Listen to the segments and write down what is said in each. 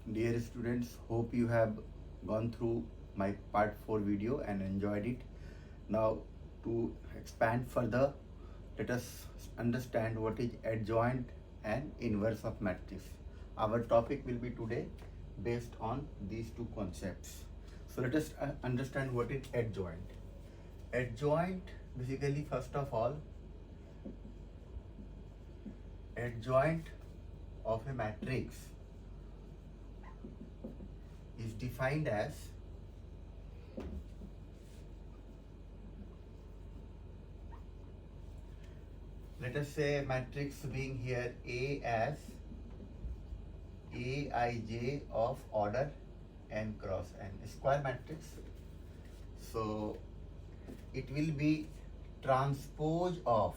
Dear students, hope you have gone through my part 4 video and enjoyed it. Now to expand further, let us understand what is adjoint and inverse of matrix. Our topic will be today based on these two concepts. So let us understand what is adjoint. Adjoint, basically, first of all, adjoint of a matrix is defined as let us say matrix being here A as Aij of order n cross n, square matrix. So it will be transpose of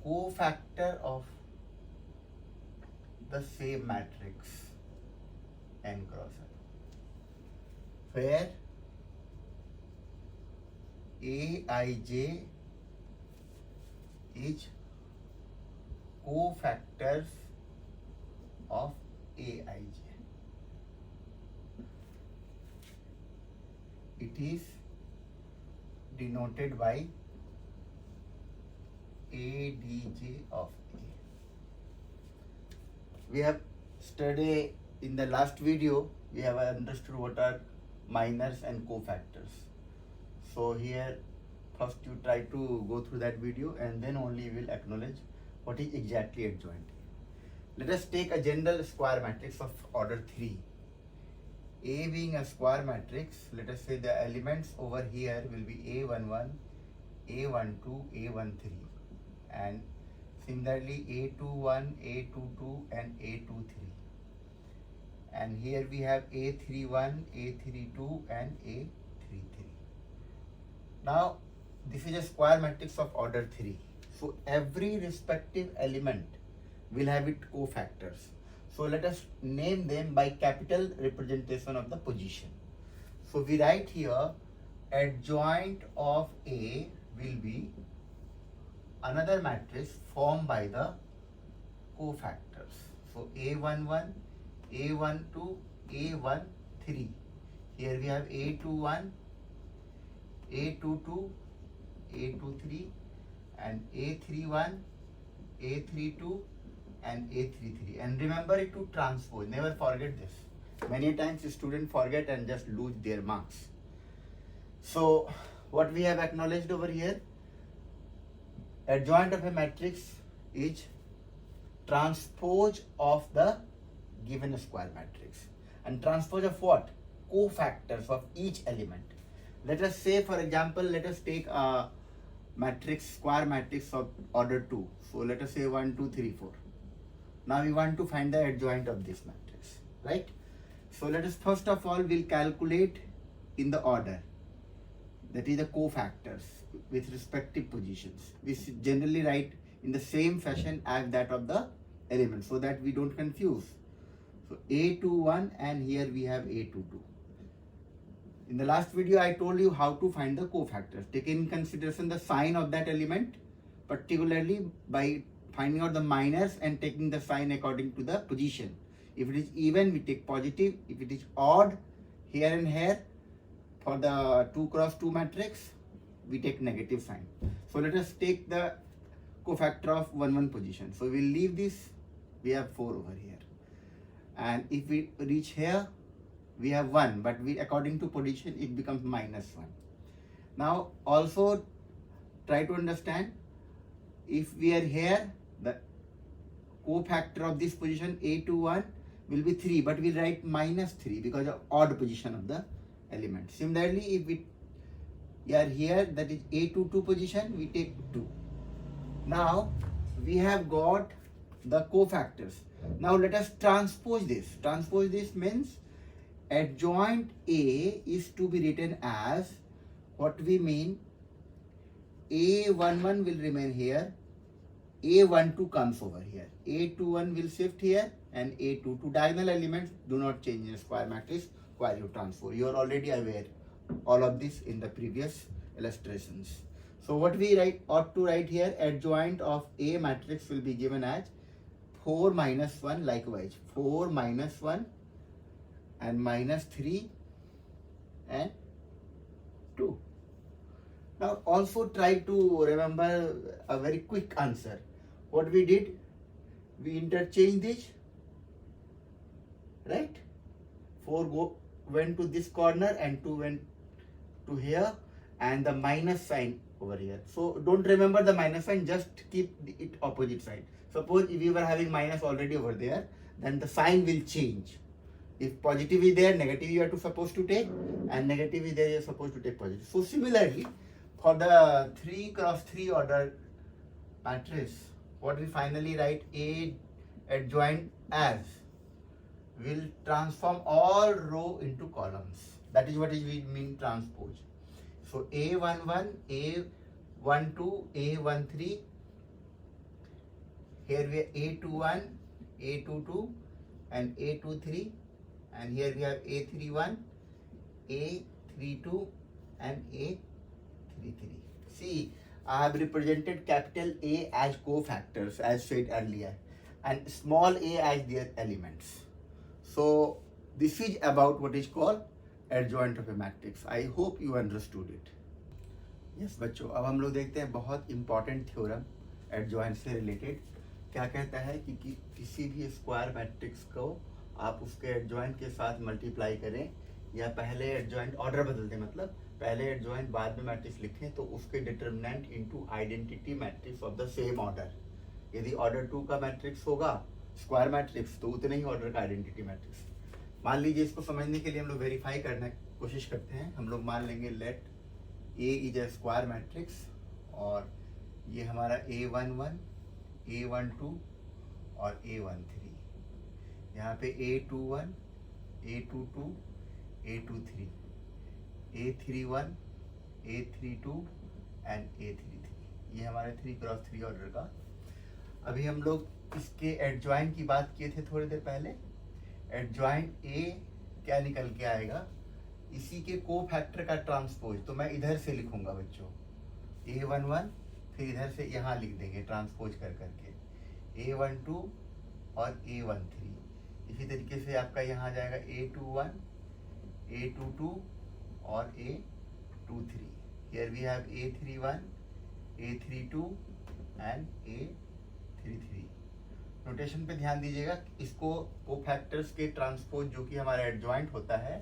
cofactor of the same matrix n cross n, where Aij is cofactors of Aij. It is denoted by Adj of A. We have studied in the last video, we have understood what are minors and cofactors. So here first you try to go through that video and then only you will acknowledge what is exactly adjoint. Let us take a general square matrix of order 3. A being a square matrix, let us say the elements over here will be A11, A12, A13, and similarly A21, A22 and A23. And here we have A31, A32 and A33. Now this is a square matrix of order 3. So every respective element will have its cofactors. So let us name them by capital representation of the position. So we write here adjoint of A will be another matrix formed by the cofactors. So A11, A12, A13. Here we have A21, A22, A23 and A31, A32 and A33. And remember it to transpose. Never forget this. Many times students forget and just lose their marks. So what we have acknowledged over here, adjoint of a matrix is transpose of the given square matrix. And transpose of what? Cofactors of each element. Let us say, for example, let us take a matrix, square matrix of order 2. So let us say 1, 2, 3, 4. Now we want to find the adjoint of this matrix, right? So let us first of all we'll calculate in the order, that is the cofactors with respective positions. We generally write in the same fashion as that of the element so that we don't confuse. So A21 and here we have A22. In the last video I told you how to find the cofactors, taking in consideration the sign of that element, particularly by finding out the minors and taking the sign according to the position. If it is even, we take positive. If it is odd, here and here, for the 2 cross 2 matrix, we take negative sign. So let us take the cofactor of 1, 1 position. So we'll leave this, we have 4 over here. And if we reach here, we have 1, but we according to position, it becomes -1. Now also try to understand, if we are here, the cofactor of this position A21 will be 3, but we'll write -3 because of odd position of the element. Similarly, if we are here, that is A22 position, we take 2. Now we have got the cofactors. Now let us transpose this. Transpose this means adjoint A is to be written as, what we mean, A11 will remain here, A12 comes over here, A21 will shift here and A22. Diagonal elements do not change in a square matrix while you transpose. You are already aware all of this in the previous illustrations. So what we ought to write here, adjoint of A matrix will be given as 4 minus 1 likewise, 4 minus 1 and minus 3 and 2. Now also try to remember a very quick answer. What we did, we interchanged this, right? 4 went to this corner and 2 went to here, and the minus sign over here. So don't remember the minus sign, just keep it opposite side. Suppose if you were having minus already over there, then the sign will change. If positive is there, negative you are supposed to take, and negative is there, you are supposed to take positive. So similarly, for the 3 cross 3 order matrix, what we finally write, A adjoint as will transform all row into columns. That is what we mean transpose. So A11, A12, A13. Here we have A21, A22, and A23. And here we have A31, A32, and A33. See, I have represented capital A as cofactors as said earlier, and small a as their elements. So this is about what is called adjoint of a matrix. I hope you understood it. Yes बच्चों, अब हम लोग देखते हैं बहुत important theorem adjoint से related. क्या कहता है कि किसी भी स्क्वायर मैट्रिक्स को आप उसके एडजॉइंट के साथ मल्टीप्लाई करें, या पहले एडजॉइंट ऑर्डर बदल दें, मतलब पहले एडजॉइंट बाद में मैट्रिक्स लिखें, तो उसके determinant into identity matrix of the same order. यदि ऑर्डर 2 का मैट्रिक्स होगा स्क्वायर मैट्रिक्स, तो उतने ही ऑर्डर का आइडेंटिटी मैट्रिक्स. मान लीजिए, इसको समझने के लिए हम लोग वेरीफाई करने की कोशिश करते हैं. हम लोग मान लेंगे let A is a square matrix, और ये हमारा A11, A12 और A13. यहाँ पे A21, A22, A23, A31, A32 and A33. ये हमारे 3 क्रॉस 3 ऑर्डर का. अभी हम लोग इसके एडजॉइंट की बात किए थे थोड़ी देर पहले. एडजॉइंट ए क्या निकल के आएगा, इसी के को फैक्टर का ट्रांसपोज. तो मैं इधर से लिखूंगा बच्चों A11, फिर इधर से यहाँ लिख देंगे ट्रांसपोज कर करके A12 और A13. इसी तरीके से आपका यहाँ आ जाएगा A21, A22 और A23. Here we have A31, A32 and A33. Notation पे ध्यान दीजिएगा. इसको कोफैक्टर्स के ट्रांसपोज जो कि हमारा एडजॉइंट होता है,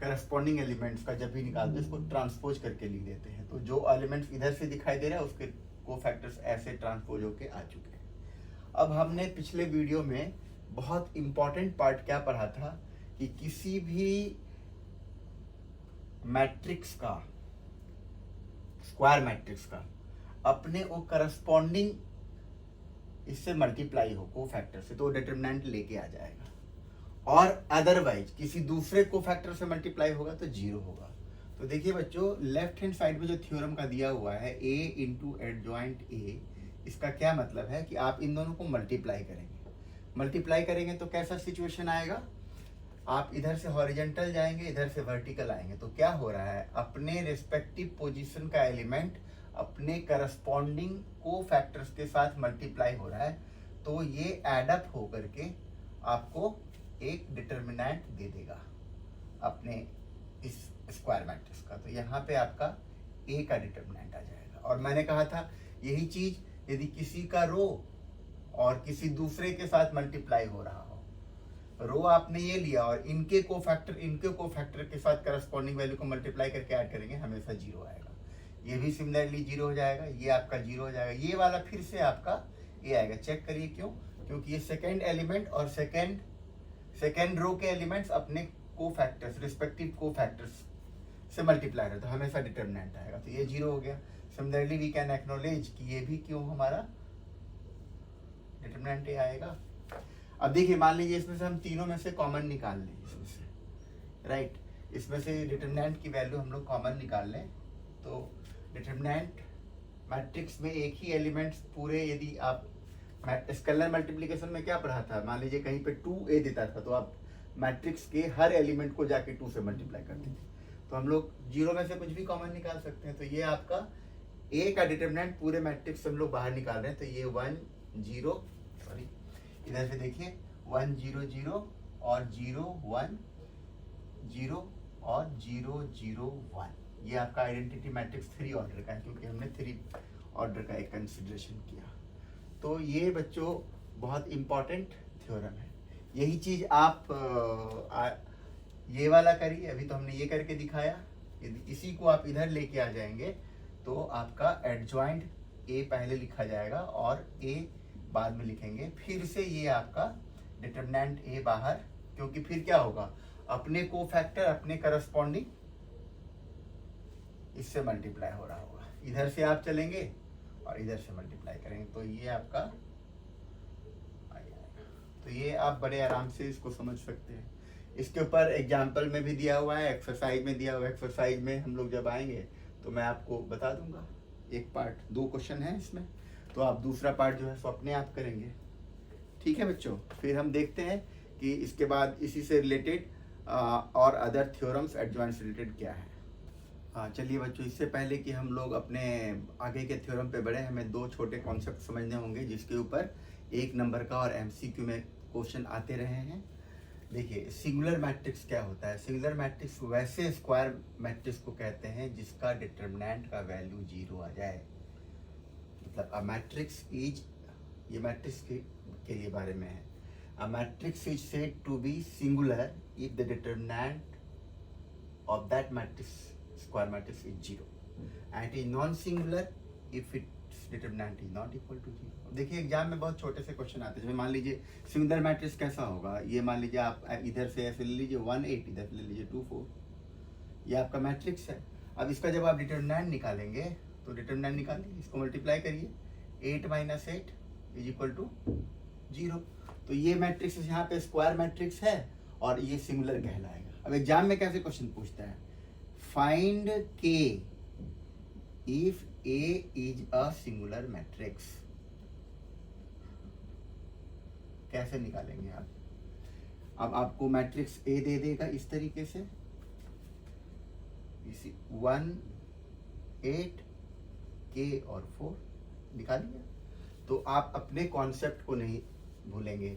करस्पॉन्डिंग एलिमेंट्स का जब भी निकालते हैं इसको ट्रांसपोज करके लिख देते हैं. तो जो एलिमेंट्स इधर से दिखाई दे रहा है उसके कोफैक्टर्स ऐसे ट्रांसपोज होके आ चुके हैं. अब हमने पिछले वीडियो में बहुत इंपॉर्टेंट पार्ट क्या पढ़ा था कि किसी भी मैट्रिक्स का, स्क्वायर मैट्रिक्स का, अपने वो करस्पॉन्डिंग इससे मल्टीप्लाई हो कोफैक्टर से, तो डिटरमिनेंट लेके आ जाएगा. और अदरवाइज किसी दूसरे कोफैक्टर से मल्टीप्लाई होगा तो 0 होगा. तो देखिए बच्चों, लेफ्ट हैंड साइड में जो थ्योरम का दिया हुआ है A इंटू एडजॉइंट A, इसका क्या मतलब है कि आप इन दोनों को मल्टीप्लाई करेंगे. मल्टीप्लाई करेंगे तो कैसा सिचुएशन आएगा, आप इधर से हॉरिजेंटल जाएंगे, इधर से वर्टिकल आएंगे. तो क्या हो रहा है, अपने रिस्पेक्टिव पोजीशन का एलिमेंट अपने करस्पॉन्डिंग कोफैक्टर्स के साथ मल्टीप्लाई हो रहा है. तो ये एडअप होकर के आपको एक डिटरमिनेंट दे देगा अपने इस स्क्वायर मैट्रिक्स का. तो यहाँ पे आपका A का डिटरमिनेंट आ जाएगा. और मैंने कहा था यही चीज यदि किसी का रो और किसी दूसरे के साथ मल्टीप्लाई हो रहा हो, रो आपने ये लिया और इनके कोफैक्टर के साथ करस्पॉन्डिंग वैल्यू को मल्टीप्लाई करके ऐड करेंगे, हमेशा 0 आएगा. ये भी सिमिलरली 0 हो जाएगा, ये आपका 0 हो जाएगा, ये वाला फिर से आपका A आएगा. चेक करिए क्यों, क्योंकि ये सेकेंड एलिमेंट और सेकेंड रो के एलिमेंट्स अपने कोफैक्टर्स, रिस्पेक्टिव कोफैक्टर्स से मल्टीप्लाई है, तो हमेशा डिटरमिनेंट आएगा. तो ये 0 हो गया. सिमिलरली वी कैन एक्नॉलेज कि ये भी क्यों हमारा डिटरमिनेंट A आएगा. अब देखिए, मान लीजिए इसमें से हम तीनों में से कॉमन निकाल लें, इसमें से राइट, इसमें से डिटरमिनेंट की वैल्यू हम लोग कॉमन निकाल लें. तो डिटरमिनेंट मैट्रिक्स में एक ही एलिमेंट्स पूरे, यदि आप स्केलर मल्टीप्लिकेशन में क्या पढ़ा था, मान लीजिए कहीं पे 2A देता था, तो आप मैट्रिक्स के हर एलिमेंट को जाके 2 से मल्टीप्लाई करते थे. तो हम लोग 0 में से कुछ भी कॉमन निकाल सकते हैं. तो ये आपका A का डिटरमिनेंट पूरे मैट्रिक्स से हम लोग बाहर निकाल रहे हैं. तो ये 1 0 सॉरी इधर से देखिए 1 0 0 और 0 1 0 और 0 0 1, ये आपका आइडेंटिटी मैट्रिक्स 3 ऑर्डर का है क्योंकि हमने 3 ऑर्डर का एक कंसिडरेशन किया। तो ये बच्चों बहुत इंपॉर्टेंट थ्योरम है। यही चीज आप ये वाला करिए, अभी तो हमने ये करके दिखाया, यदि इसी को आप इधर लेके आ जाएंगे तो आपका एडजॉइंट ए पहले लिखा जाएगा और ए बाद में लिखेंगे, फिर से ये आपका डिटरमिनेंट ए बाहर, क्योंकि फिर क्या होगा, अपने कोफैक्टर अपने करस्पॉन्डिंग इससे मल्टीप्लाई हो रहा होगा, इधर से आप चलेंगे और इधर से मल्टीप्लाई करेंगे, तो ये आपका आ जाएगा। तो ये आप बड़े आराम से इसको समझ सकते हैं। इसके ऊपर एग्जाम्पल में भी दिया हुआ है, एक्सरसाइज में दिया हुआ है। एक्सरसाइज में हम लोग जब आएंगे तो मैं आपको बता दूंगा, एक पार्ट 2 क्वेश्चन है इसमें, तो आप दूसरा पार्ट जो है सो अपने आप करेंगे। ठीक है बच्चों, फिर हम देखते हैं कि इसके बाद इसी से रिलेटेड और अदर थ्योरम्स एडजॉइंट से रिलेटेड क्या है। हाँ चलिए बच्चों, इससे पहले कि हम लोग अपने आगे के थ्योरम पे बढ़े, हमें 2 छोटे कॉन्सेप्ट समझने होंगे जिसके ऊपर 1 नंबर का और MCQ में क्वेश्चन आते रहे हैं। देखिए सिंगुलर मैट्रिक्स क्या होता है। सिंगुलर मैट्रिक्स वैसे स्क्वायर मैट्रिक्स को कहते हैं जिसका डिटरमिनेंट का वैल्यू 0 आ जाए, मतलब अ मैट्रिक्स इज, ये मैट्रिक्स के लिए बारे में है, a matrix is said to be singular if the determinant of that matrix, square matrix, is 0 and it is non-singular if its determinant is not equal to 0। देखिए exam में बहुत छोटे से क्वेश्चन आते हैं, जैसे मान लीजिए सिंगुलर मैट्रिक्स कैसा होगा, ये मान लीजिए आप इधर से ऐसे ले लीजिए 1 8, इधर से ले लीजिए 2 4, ये आपका मैट्रिक्स है। अब इसका जब आप डिटरमिनेंट निकालेंगे तो डिटरमिनेंट निकालिए, इसको मल्टीप्लाई करिए, 8 - 8 इज इक्वल टू 0। तो ये मैट्रिक्स यहाँ पे स्क्वायर मैट्रिक्स है और ये सिंगुलर कहलाएगा। अब एग्जाम में कैसे क्वेश्चन पूछता है, फाइंड के if A is a singular matrix, कैसे निकालेंगे आप। अब आपको मैट्रिक्स ए दे देगा इस तरीके से, 1 8 के और 4 निकाल लिया। तो आप अपने कॉन्सेप्ट को नहीं भूलेंगे।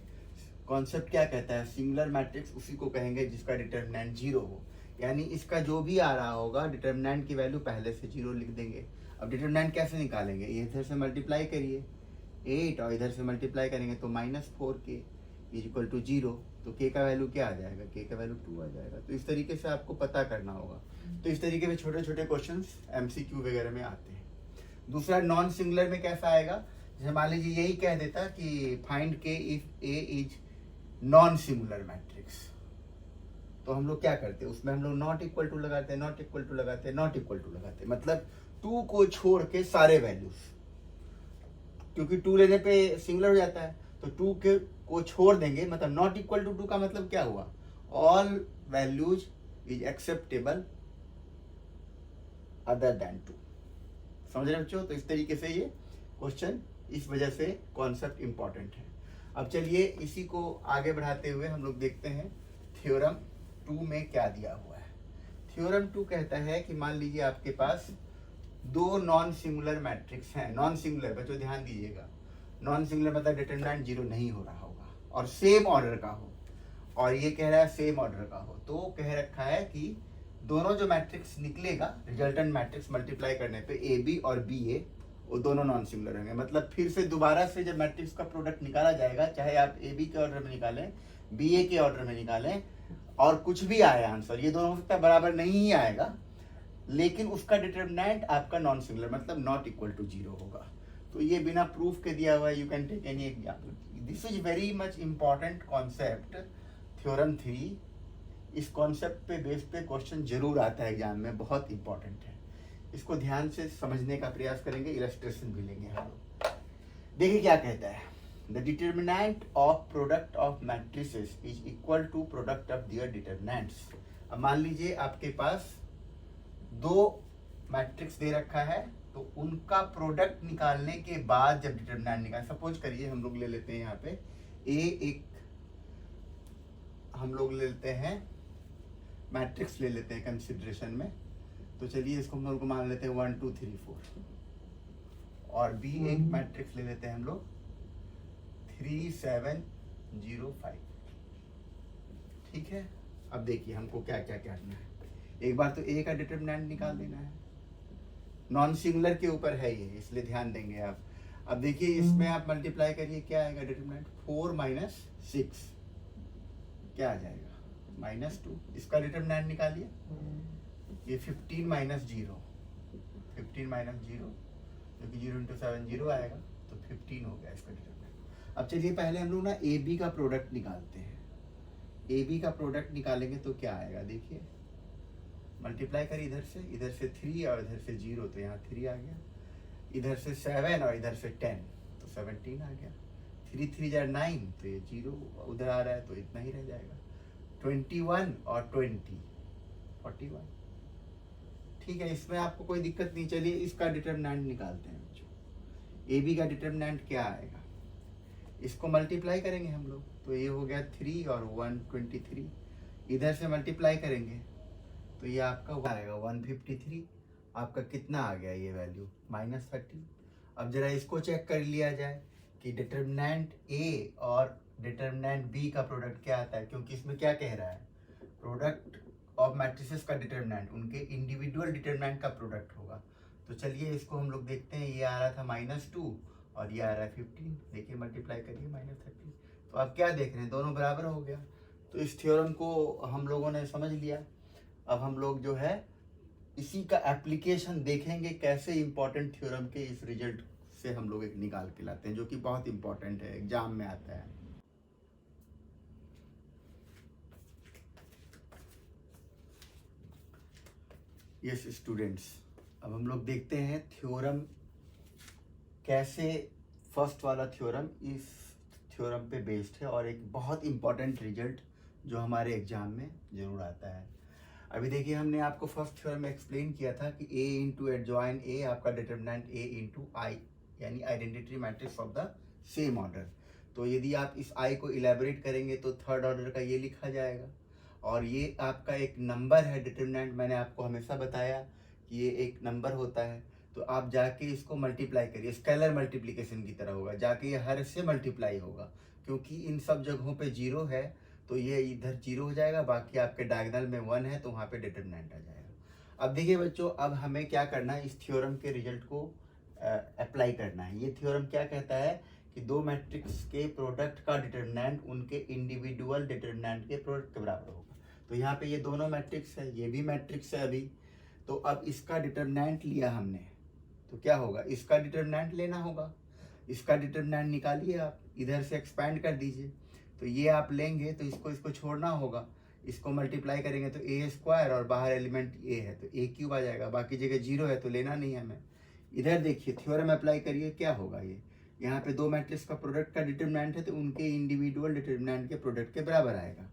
कॉन्सेप्ट क्या कहता है, सिंगुलर मैट्रिक्स उसी को कहेंगे जिसका डिटरमिनेंट 0 हो, यानी इसका जो भी आ रहा होगा डिटरमिनेंट की वैल्यू पहले से 0 लिख देंगे। अब डिटरमिनेंट कैसे निकालेंगे, इधर से मल्टीप्लाई करिए 8 और इधर से मल्टीप्लाई करेंगे तो -4k इज इक्वल टू 0, तो k का वैल्यू क्या आ जाएगा, k का वैल्यू 2 आ जाएगा। तो इस तरीके से आपको पता करना होगा। तो इस तरीके के छोटे छोटे क्वेश्चंस MCQ वगैरह में आते हैं। दूसरा नॉन सिंगुलर में कैसा आएगा, जैसे मान लीजिए यही कह देता कि फाइंड के if A is non singular matrix, तो हम लोग क्या करते हैं, उसमें हम लोग नॉट इक्वल टू लगाते हैं, नॉट इक्वल टू लगाते हैं, नॉट इक्वल टू लगाते हैं, मतलब 2 को छोड़ के सारे वैल्यूज, क्योंकि 2 लेने पे सिंगुलर हो जाता है, तो 2 के को छोड़ देंगे, मतलब नॉट इक्वल टू 2 का मतलब क्या हुआ, all values is acceptable other than 2। समझ रहे बच्चों। तो इस तरीके से ये क्वेश्चन, इस वजह से कॉन्सेप्ट इंपॉर्टेंट है। अब चलिए इसी को आगे बढ़ाते हुए हम लोग देखते हैं थ्योरम 2 में क्या दिया हुआ है। थ्योरम 2 कहता है कि मान लीजिए आपके पास 2 नॉन सिंगुलर मैट्रिक्स हैं। नॉन सिंगुलर बच्चों ध्यान दीजिएगा, नॉन सिंगुलर मतलब डिटरमिनेंट 0 नहीं हो रहा होगा और सेम ऑर्डर का हो, और ये कह रहा है सेम ऑर्डर का हो, तो कह रखा है कि दोनों जो मैट्रिक्स निकलेगा रिजल्टेंट मैट्रिक्स मल्टीप्लाई करने पे AB और BA वो दोनों नॉन सिंगुलर होंगे। मतलब फिर से दोबारा से जब मैट्रिक्स का प्रोडक्ट निकाला जाएगा, चाहे आप AB के ऑर्डर में निकालें, BA के ऑर्डर में निकालें, और कुछ भी आए आंसर, ये दोनों हो सकता है बराबर नहीं ही आएगा, लेकिन उसका डिटरमिनेंट आपका नॉन सिंगुलर मतलब नॉट इक्वल टू 0 होगा। तो ये बिना प्रूफ के दिया हुआ है, you can take any example. This is very much important concept, theorem 3। इस कॉन्सेप्ट पे बेस पे क्वेश्चन जरूर आता है एग्जाम में, बहुत इंपॉर्टेंट है। इसको ध्यान से समझने का प्रयास करेंगे, इलस्ट्रेशन भी लेंगे हम लोग। देखिए क्या कहता है, the determinant of product of matrices is equal to product of their determinants. अब मान लीजिए आपके पास 2 मैट्रिक्स दे रखा है, तो उनका प्रोडक्ट निकालने के बाद जब डिटरमिनेंट निकाल, सपोज करिए हम लोग ले लेते हैं यहाँ पे एक हम लोग ले लेते हैं मैट्रिक्स ले लेते हैं कंसिडरेशन में, तो चलिए इसको हम लोग मान लेते हैं 1 2 3 4, और B एक मैट्रिक्स ले लेते हैं हम लोग 3 7 0.05। ठीक है, अब देखिए हमको क्या क्या करना है। एक बार तो ए का डिटरमिनेंट निकाल देना है, नॉन सिंगुलर के ऊपर है ये, इसलिए ध्यान देंगे आप। अब देखिए इसमें आप मल्टीप्लाई करिए, क्या आएगा डिटरमिनेंट, 4 माइनस 6 क्या आ जाएगा, -2। इसका डिटरमिनेंट निकालिए, ये 15 माइनस 0, 15 माइनस 0 जो कि 0 × 7 0 आएगा, तो 15 हो गया इसका डिटरमिनेंट। अब चलिए पहले हम लोग ना ए बी का प्रोडक्ट निकालते हैं। ए बी का प्रोडक्ट निकालेंगे तो क्या आएगा, देखिए मल्टीप्लाई करिए, इधर से 3 और इधर से 0, तो यहाँ 3 आ गया, इधर से 7 और इधर से 10, तो 17 आ गया। 3 3 = 9, तो ये 0 उधर आ रहा है, तो इतना ही रह जाएगा। 21 और 20 41। ठीक है, इसमें आपको कोई दिक्कत नहीं। चलिए इसका डिटरमिनेंट निकालते हैं बच्चों। ए बी का डिटरमिनेंट क्या आएगा, इसको मल्टीप्लाई करेंगे हम लोग, तो ये हो गया 3 और 1 23। इधर से मल्टीप्लाई करेंगे तो ये आपका आएगा 153। आपका कितना आ गया ये वैल्यू, -30। अब जरा इसको चेक कर लिया जाए कि डिटरमिनेंट ए और डिटरमिनेंट बी का प्रोडक्ट क्या आता है, क्योंकि इसमें क्या कह रहा है, प्रोडक्ट ऑफ मैट्रिसेस का डिटरमिनेंट उनके इंडिविजुअल डिटरमिनेंट का प्रोडक्ट होगा। तो चलिए इसको हम लोग देखते हैं। ये आ रहा था -2 और ये आ रहा है 15। देखिए मल्टीप्लाई करिए, -30। तो आप क्या देख रहे हैं, दोनों बराबर हो गया। तो इस थ्योरम को हम लोगों ने समझ लिया। अब हम लोग जो है इसी का एप्लीकेशन देखेंगे, कैसे इंपॉर्टेंट थ्योरम के इस रिजल्ट से हम लोग एक निकाल के लाते हैं, जो कि बहुत इंपॉर्टेंट है, एग्जाम में आता है। यस स्टूडेंट्स, अब हम लोग देखते हैं थ्योरम कैसे, फर्स्ट वाला थ्योरम इस थ्योरम पे बेस्ड है और एक बहुत इंपॉर्टेंट रिजल्ट जो हमारे एग्जाम में जरूर आता है। अभी देखिए हमने आपको फर्स्ट थ्योरम में एक्सप्लेन किया था कि A इंटू एडजॉइन A आपका डिटरमिनेंट A इंटू आई, यानी identity matrix of the same order. तो यदि आप इस I को इलेबोरेट करेंगे तो थर्ड ऑर्डर का ये लिखा जाएगा, और ये आपका एक नंबर है डिटरमिनेंट। मैंने आपको हमेशा बताया कि ये एक नंबर होता है, तो आप जाके इसको मल्टीप्लाई करिए, स्केलर मल्टीप्लिकेशन की तरह होगा, जाके ये हर से मल्टीप्लाई होगा, क्योंकि इन सब जगहों पे 0 है तो ये इधर 0 हो जाएगा, बाकी आपके डायगोनल में 1 है तो वहाँ पे डिटरमिनेंट आ जाएगा। अब देखिए बच्चों, अब हमें क्या करना है, इस थ्योरम के रिजल्ट को अप्लाई करना है। ये थ्योरम क्या कहता है कि दो मैट्रिक्स के प्रोडक्ट का डिटरमिनेंट उनके इंडिविजुअल डिटरमिनेंट के प्रोडक्ट के बराबर होगा। तो यहाँ पे ये दोनों मैट्रिक्स है, ये भी मैट्रिक्स है अभी। तो अब इसका डिटरमिनेंट लिया हमने, तो क्या होगा, इसका डिटरमिनेंट लेना होगा। इसका डिटरमिनेंट निकालिए आप, इधर से एक्सपैंड कर दीजिए। तो ये आप लेंगे तो इसको छोड़ना होगा, इसको मल्टीप्लाई करेंगे तो A² और बाहर एलिमेंट A है तो A³ आ जाएगा, बाकी जगह 0 है तो लेना नहीं है हमें। इधर देखिए थ्योरम अप्लाई करिए, क्या होगा, ये यहाँ पे दो मैट्रिक्स का प्रोडक्ट का डिटरमिनेंट है तो उनके इंडिविजुअल डिटरमिनेंट के प्रोडक्ट के बराबर आएगा।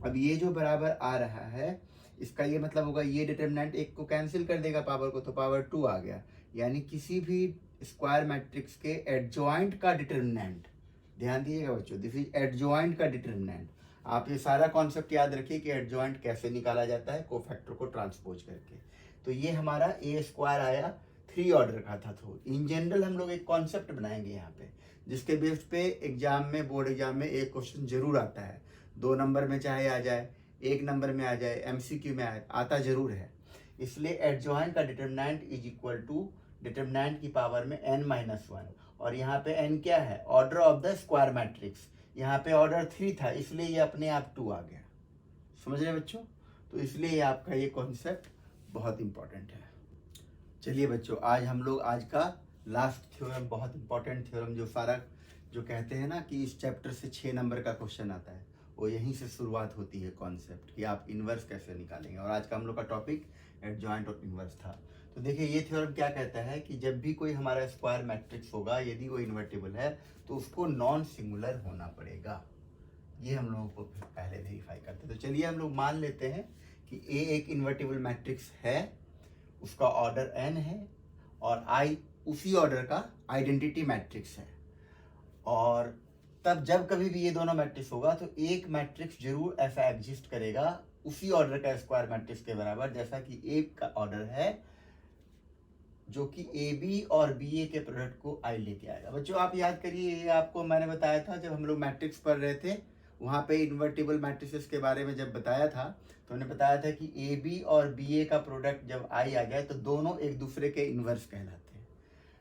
अब ये जो बराबर आ रहा है, इसका ये मतलब होगा ये डिटरमिनेंट एक को कैंसिल कर देगा पावर को, तो पावर 2 आ गया। यानी किसी भी स्क्वायर मैट्रिक्स के एडजॉइंट का डिटरमिनेंट, ध्यान दीजिएगा बच्चों, दिस इज एडजॉइंट का डिटरमिनेंट। आप ये सारा कॉन्सेप्ट याद रखिए कि एडजॉइंट कैसे निकाला जाता है, कोफैक्टर को ट्रांसपोज करके। तो ये हमारा A² आया, 3 ऑर्डर का था। तो इन जनरल हम लोग एक कॉन्सेप्ट बनाएंगे यहाँ पे, जिसके बेस पे एग्जाम में, बोर्ड एग्जाम में एक क्वेश्चन जरूर आता है, 2 नंबर में चाहे आ जाए, 1 नंबर में आ जाए, MCQ में आता जरूर है। इसलिए एडजॉइंट का determinant is equal to determinant की पावर में n-1, और यहाँ पे n क्या है, order of the square matrix. यहाँ पे ऑर्डर 3 था, इसलिए ये अपने आप 2 आ गया। समझ रहे बच्चों, तो इसलिए ये आपका ये कॉन्सेप्ट बहुत इंपॉर्टेंट है। चलिए बच्चों, आज हम लोग आज का लास्ट थ्योरम, बहुत इंपॉर्टेंट थ्योरम, जो सारा जो कहते हैं ना कि इस चैप्टर से 6 नंबर का क्वेश्चन आता है, वो यहीं से शुरुआत होती है कॉन्सेप्ट कि आप इन्वर्स कैसे निकालेंगे। और आज का हम लोग का टॉपिक एडजॉइंट और इन्वर्स था। तो देखिए ये थ्योरम क्या कहता है कि जब भी कोई हमारा स्क्वायर मैट्रिक्स होगा, यदि वो इन्वर्टिबल है तो उसको नॉन सिंगुलर होना पड़ेगा। ये हम लोगों को पहले वेरीफाई करते हैं। तो चलिए हम लोग मान लेते हैं कि A एक इन्वर्टिबल मैट्रिक्स है, उसका ऑर्डर n है, और I उसी ऑर्डर का आइडेंटिटी मैट्रिक्स है। और तब जब कभी भी ये दोनों मैट्रिक्स होगा तो एक मैट्रिक्स जरूर ऐसा एग्जिस्ट करेगा उसी ऑर्डर का स्क्वायर मैट्रिक्स के बराबर, जैसा कि A का ऑर्डर है जो कि ए बी और बी ए के प्रोडक्ट को आई लेके आएगा। बच्चों आप याद करिए, ये आपको मैंने बताया था जब हम लोग मैट्रिक्स पढ़ रहे थे, वहाँ पे इन्वर्टिबल मैट्रिसेस के बारे में जब बताया था तो हमने बताया था कि ए बी और बी ए का प्रोडक्ट जब आई आ गया तो दोनों एक दूसरे के इन्वर्स कहलाते हैं।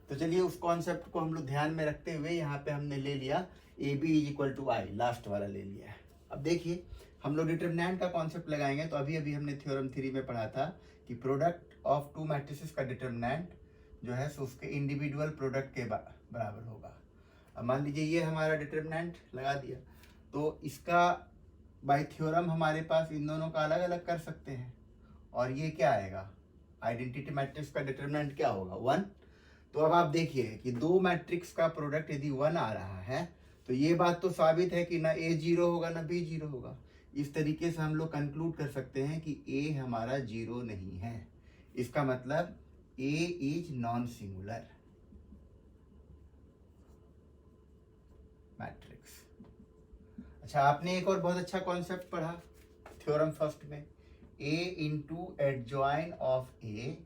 तो चलिए उस कॉन्सेप्ट को हम लोग ध्यान में रखते हुए यहाँ पे हमने ले लिया A B is equal to I, last वाला ले लिया है। अब देखिए हम लोग डिटरमिनेंट का कॉन्सेप्ट लगाएंगे। तो अभी अभी हमने थ्योरम 3 में पढ़ा था कि प्रोडक्ट ऑफ टू मैट्रिसेस का डिटरमिनेंट जो है सो उसके इंडिविजुअल प्रोडक्ट के बराबर होगा। अब मान लीजिए ये हमारा डिटरमिनेंट लगा दिया, तो इसका बाय थ्योरम हमारे पास इन दोनों का अलग अलग कर सकते हैं। और ये क्या आएगा, आइडेंटिटी मैट्रिक्स का डिटरमिनेंट क्या होगा, 1। तो अब आप देखिए कि दो मैट्रिक्स का प्रोडक्ट यदि 1 आ रहा है तो ये बात तो साबित है कि ना ए 0 होगा ना बी 0 होगा। इस तरीके से हम लोग कंक्लूड कर सकते हैं कि ए हमारा 0 नहीं है। इसका मतलब ए इज नॉन सिंगुलर मैट्रिक्स। अच्छा, आपने एक और बहुत अच्छा कॉन्सेप्ट पढ़ा थ्योरम फर्स्ट में, A into adjoint of A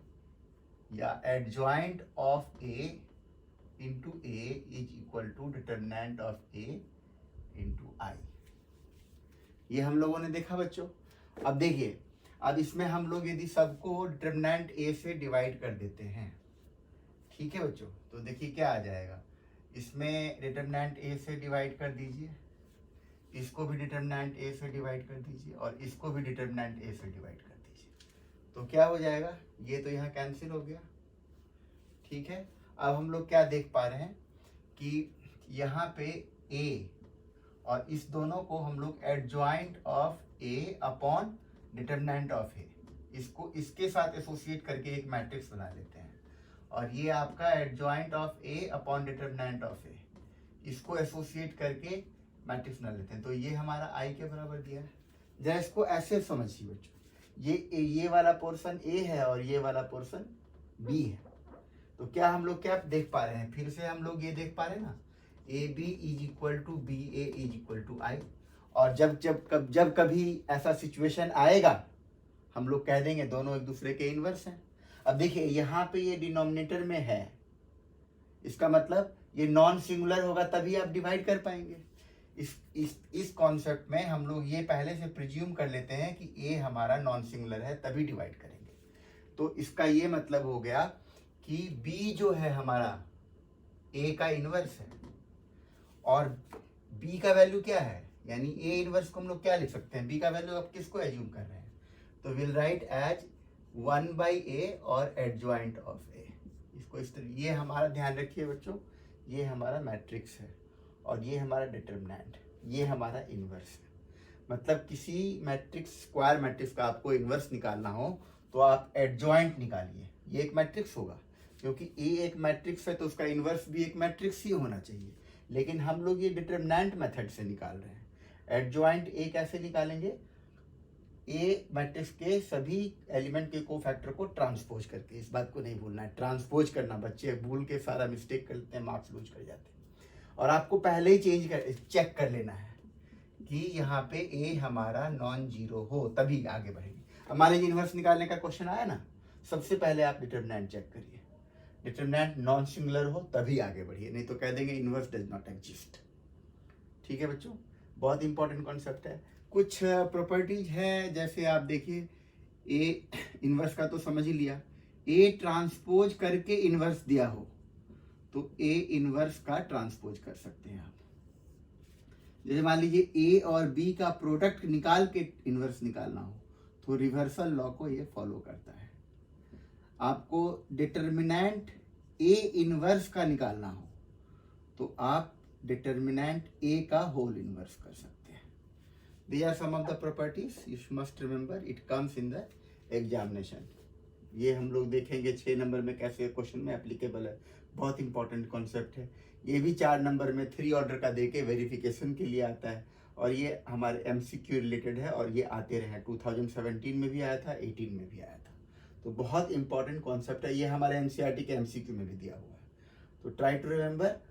या adjoint of A into A is equal to determinant of A into I. ये हम लोगों ने देखा बच्चों। अब देखिए, अब इसमें हम लोग यदि सबको डिटरमिनेंट ए से डिवाइड कर देते हैं, ठीक है बच्चों, तो देखिए क्या आ जाएगा, इसमें डिटरमिनेंट ए से डिवाइड कर दीजिए, इसको भी डिटरमिनेंट ए से डिवाइड कर दीजिए और इसको भी डिटरमिनेंट ए से डिवाइड कर दीजिए। तो क्या हो जाएगा, ये तो यहाँ कैंसिल हो गया, ठीक है। अब हम लोग क्या देख पा रहे हैं कि यहाँ पे ए और इस दोनों को हम लोग adjoint of A upon determinant of A, इसको इसके साथ एसोसिएट करके एक मैट्रिक्स बना लेते हैं। और ये आपका adjoint of A upon determinant of A, इसको एसोसिएट करके मैट्रिक्स बना लेते हैं। तो ये हमारा आई के बराबर दिया है। जरा इसको ऐसे समझिए बच्चों, ये वाला पोर्शन ए है और ये वाला पोर्शन बी है। तो क्या हम लोग क्या देख पा रहे हैं, फिर से हम लोग ये देख पा रहे हैं ना, A B is equal to B A is equal to I. और जब कभी ऐसा सिचुएशन आएगा हम लोग कह देंगे दोनों एक दूसरे के इन्वर्स हैं। अब देखिए यहाँ पे ये डिनोमिनेटर में है, इसका मतलब ये नॉन सिंगुलर होगा तभी आप डिवाइड कर पाएंगे। इस कॉन्सेप्ट में हम लोग ये पहले से प्रिज्यूम कर लेते हैं कि ए हमारा नॉन सिंगुलर है तभी डिवाइड करेंगे। तो इसका ये मतलब हो गया कि बी जो है हमारा ए का इन्वर्स है और बी का वैल्यू क्या है, यानी ए इनवर्स को हम लोग क्या लिख सकते हैं, बी का वैल्यू आप किसको एज्यूम कर रहे हैं, तो विल राइट एज 1/a और एडजॉइंट ऑफ ए। इसको इस तरह, ये हमारा ध्यान रखिए बच्चों, ये हमारा मैट्रिक्स है और ये हमारा डिटरमिनेंट, ये हमारा इन्वर्स है। मतलब किसी मैट्रिक्स, स्क्वायर मैट्रिक्स का आपको इन्वर्स निकालना हो तो आप एडजॉइंट निकालिए, ये एक मैट्रिक्स होगा, क्योंकि ए एक मैट्रिक्स है तो उसका इन्वर्स भी एक मैट्रिक्स ही होना चाहिए। लेकिन हम लोग ये डिटरमिनेंट मेथड से निकाल रहे हैं। एडजॉइंट ए कैसे निकालेंगे, ए मैट्रिक्स के सभी एलिमेंट के कोफैक्टर को ट्रांसपोज करके, इस बात को नहीं भूलना है, ट्रांसपोज करना। बच्चे भूल के सारा मिस्टेक करते हैं, मार्क्स लूज कर जाते हैं। और आपको पहले ही चेक कर लेना है कि यहाँ पे ए हमारा नॉन जीरो हो तभी आगे बढ़ेंगे। अब मान लीजिए इन्वर्स निकालने का क्वेश्चन आया ना, सबसे पहले आप डिटरमिनेंट चेक करिए, डिटरमिनेंट नॉन सिंगुलर हो तभी आगे बढ़िए, नहीं तो कह देंगे इन्वर्स डज नॉट एग्जिस्ट। ठीक है बच्चों, बहुत इंपॉर्टेंट कॉन्सेप्ट है। कुछ प्रॉपर्टीज है, जैसे आप देखिए ए इन्वर्स का तो समझ ही लिया, ए ट्रांसपोज करके इन्वर्स दिया हो तो ए इन्वर्स का ट्रांसपोज कर सकते हैं आप। जैसे मान लीजिए ए और बी का प्रोडक्ट निकाल के इन्वर्स निकालना हो तो रिवर्सल लॉ को ये फॉलो करता है। आपको डिटरमिनेंट ए इन्वर्स का निकालना हो तो आप डिटरमिनेंट ए का होल इन्वर्स कर सकते हैं। These are some of the properties you must remember, it comes in the examination। ये हम लोग देखेंगे 6 नंबर में कैसे क्वेश्चन में एप्लीकेबल है, बहुत इंपॉर्टेंट कॉन्सेप्ट है। ये भी 4 नंबर में 3 ऑर्डर का देके वेरिफिकेशन के लिए आता है और ये हमारे MCQ रिलेटेड है और ये आते रहे, 2017 में भी आया था, 18 में भी आया था। तो बहुत इंपॉर्टेंट कॉन्सेप्ट है, ये हमारे NCERT के MCQ में भी दिया हुआ है। तो ट्राई टू रिमेंबर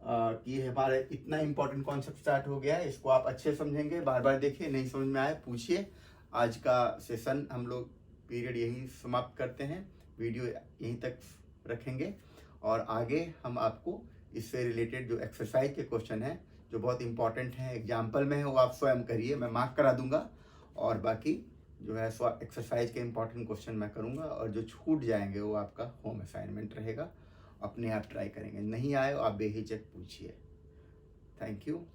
कि हमारा इतना इंपॉर्टेंट कॉन्सेप्ट स्टार्ट हो गया है, इसको आप अच्छे समझेंगे, बार बार देखिए, नहीं समझ में आए पूछिए। आज का सेशन हम लोग पीरियड यहीं समाप्त करते हैं, वीडियो यहीं तक रखेंगे और आगे हम आपको इससे रिलेटेड जो एक्सरसाइज के क्वेश्चन हैं जो बहुत इंपॉर्टेंट हैं एग्जाम्पल में है वो आप स्वयं करिए, मैं मार्क करा दूंगा और बाकी जो है एक्सरसाइज के इंपॉर्टेंट क्वेश्चन मैं करूंगा और जो छूट जाएंगे वो आपका होम असाइनमेंट रहेगा, अपने आप ट्राई करेंगे, नहीं आए आप बेहिचक पूछिए। Thank you.